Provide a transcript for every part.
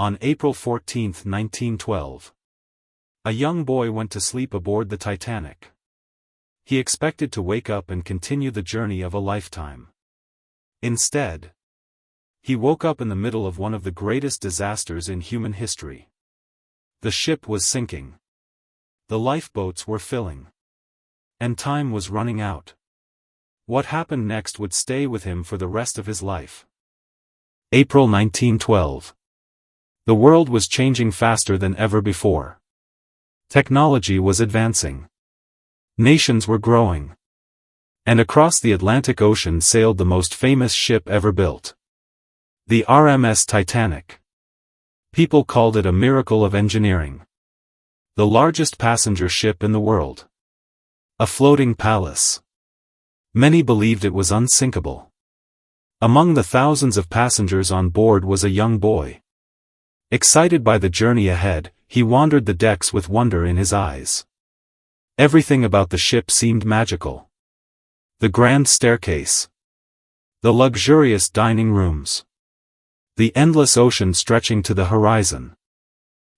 On April 14, 1912, a young boy went to sleep aboard the Titanic. He expected to wake up and continue the journey of a lifetime. Instead, he woke up in the middle of one of the greatest disasters in human history. The ship was sinking. The lifeboats were filling. And time was running out. What happened next would stay with him for the rest of his life. April 1912. The world was changing faster than ever before. Technology was advancing. Nations were growing. And across the Atlantic Ocean sailed the most famous ship ever built. The RMS Titanic. People called it a miracle of engineering. The largest passenger ship in the world. A floating palace. Many believed it was unsinkable. Among the thousands of passengers on board was a young boy. Excited by the journey ahead, he wandered the decks with wonder in his eyes. Everything about the ship seemed magical. The grand staircase. The luxurious dining rooms. The endless ocean stretching to the horizon.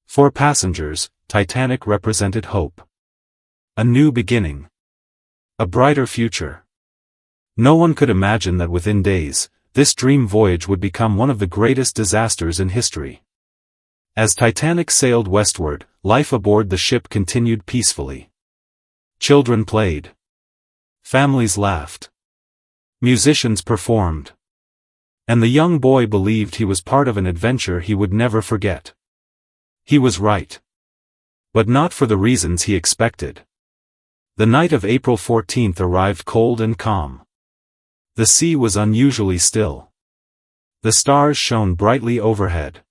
For passengers, Titanic represented hope. A new beginning. A brighter future. No one could imagine that within days, this dream voyage would become one of the greatest disasters in history. As Titanic sailed westward, life aboard the ship continued peacefully. Children played. Families laughed. Musicians performed. And the young boy believed he was part of an adventure he would never forget. He was right. But not for the reasons he expected. The night of April 14 arrived cold and calm. The sea was unusually still. The stars shone brightly overhead.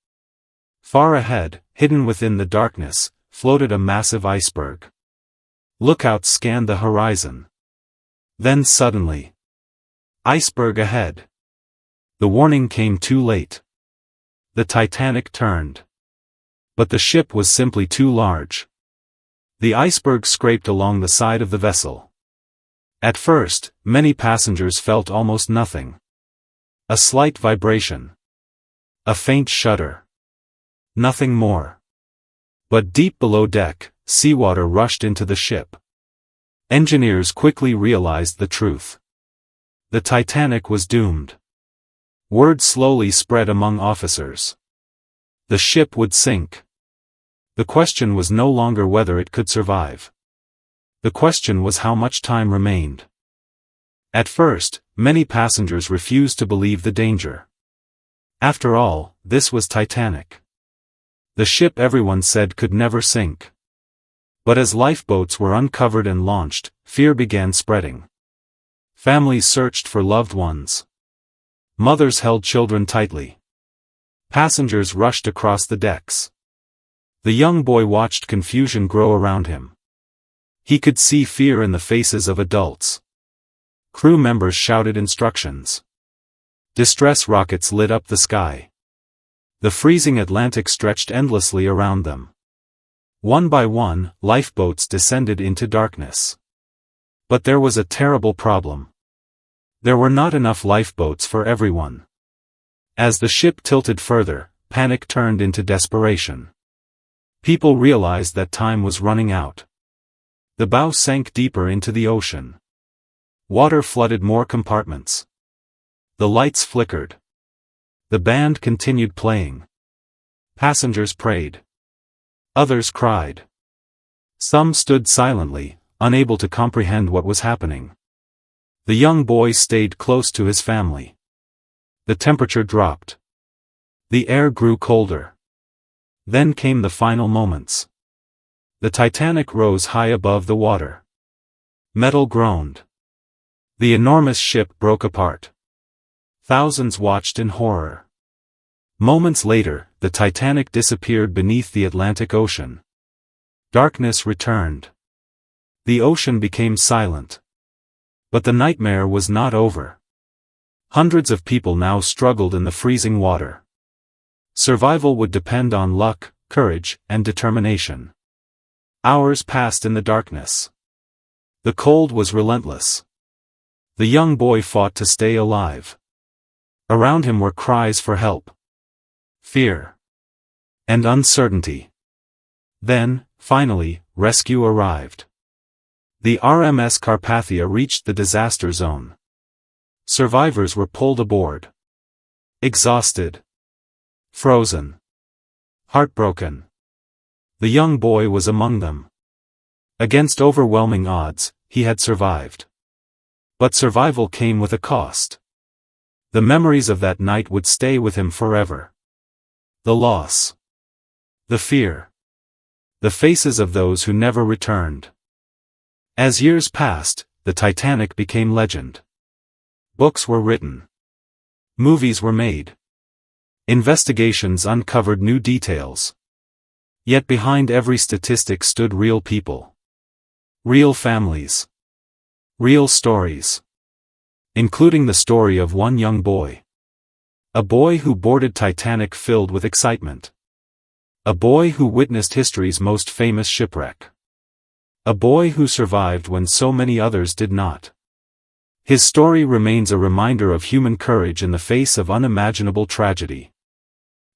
Far ahead, hidden within the darkness, floated a massive iceberg. Lookouts scanned the horizon. Then suddenly, iceberg ahead. The warning came too late. The Titanic turned. But the ship was simply too large. The iceberg scraped along the side of the vessel. At first, many passengers felt almost nothing. A slight vibration. A faint shudder. Nothing more. But deep below deck, seawater rushed into the ship. Engineers quickly realized the truth. The Titanic was doomed. Word slowly spread among officers. The ship would sink. The question was no longer whether it could survive. The question was how much time remained. At first, many passengers refused to believe the danger. After all, this was Titanic. The ship everyone said could never sink. But as lifeboats were uncovered and launched, fear began spreading. Families searched for loved ones. Mothers held children tightly. Passengers rushed across the decks. The young boy watched confusion grow around him. He could see fear in the faces of adults. Crew members shouted instructions. Distress rockets lit up the sky. The freezing Atlantic stretched endlessly around them. One by one, lifeboats descended into darkness. But there was a terrible problem. There were not enough lifeboats for everyone. As the ship tilted further, panic turned into desperation. People realized that time was running out. The bow sank deeper into the ocean. Water flooded more compartments. The lights flickered. The band continued playing. Passengers prayed. Others cried. Some stood silently, unable to comprehend what was happening. The young boy stayed close to his family. The temperature dropped. The air grew colder. Then came the final moments. The Titanic rose high above the water. Metal groaned. The enormous ship broke apart. Thousands watched in horror. Moments later, the Titanic disappeared beneath the Atlantic Ocean. Darkness returned. The ocean became silent. But the nightmare was not over. Hundreds of people now struggled in the freezing water. Survival would depend on luck, courage, and determination. Hours passed in the darkness. The cold was relentless. The young boy fought to stay alive. Around him were cries for help. Fear. and uncertainty. Then, finally, rescue arrived. The RMS Carpathia reached the disaster zone. Survivors were pulled aboard. Exhausted. Frozen. Heartbroken. The young boy was among them. Against overwhelming odds, he had survived. But survival came with a cost. The memories of that night would stay with him forever. The loss. The fear. The faces of those who never returned. As years passed, the Titanic became legend. Books were written. Movies were made. Investigations uncovered new details. Yet behind every statistic stood real people. Real families. Real stories. Including the story of one young boy. A boy who boarded Titanic filled with excitement. A boy who witnessed history's most famous shipwreck. A boy who survived when so many others did not. His story remains a reminder of human courage in the face of unimaginable tragedy.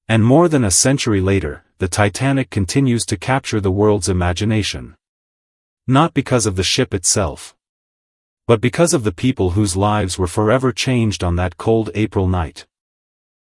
And more than a century later, the Titanic continues to capture the world's imagination. Not because of the ship itself, but because of the people whose lives were forever changed on that cold April night.